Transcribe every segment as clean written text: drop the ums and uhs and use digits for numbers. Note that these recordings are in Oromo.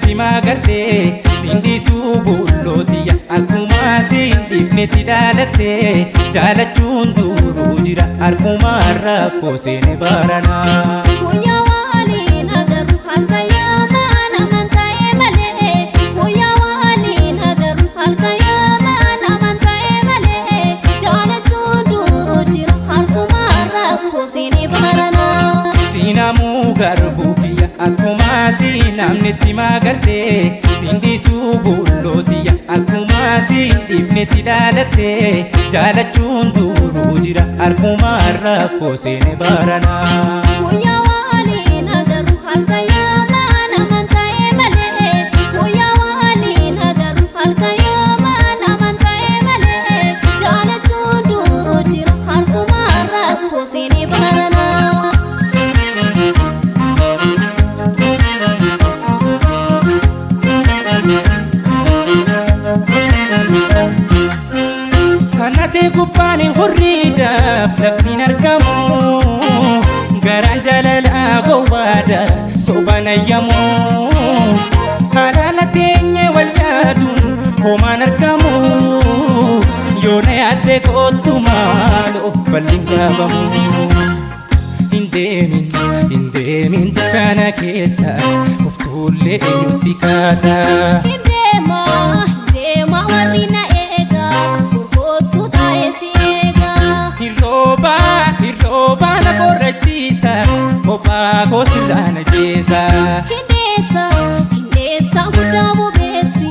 namnetti magarte sindisu bullotiya akkuma sindifnetti daalatte jaalachuun duruu jira arkuma rakkoo seene barana. Sinamu garbubiya akkuma sinamnetti magarte sindisu bullotiya akkuma sindifnetti daalatte jaalachuun duruu jira arkuma rakkoo seene barana. Sanate gubbaan hurriidhaaf laftiin argamu garaan jaalala gowwaadha sobanayyamu haadhaan teenye wal yaaduun homaan argamu yoona yaadde kootu maaloo falliin gaafamu. Hin deemin dukkana keessa uftuullee eenyu si kaasa. Hin deema warri na eega gurgootu taa'ee si eega. Hirrooba na borrachiisa kophaa koo sirraa na jeesa. Hindeessa guddaa bobeessi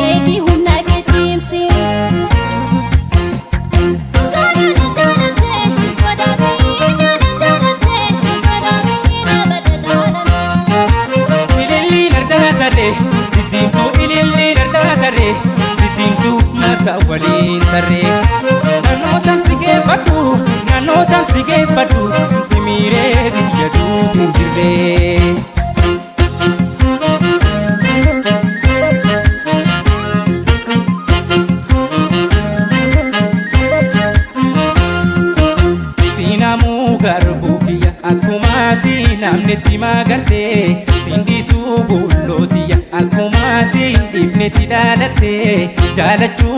eegi humna kee cimsi. Waliin tarree naannoo tamsi geeffadhu timiiree biyya duutiin jirree. Sinamuu garbubiya akkuma sinamnetti magarte sindisu bullotiya akkuma sindifnetti daalatte jaalachuun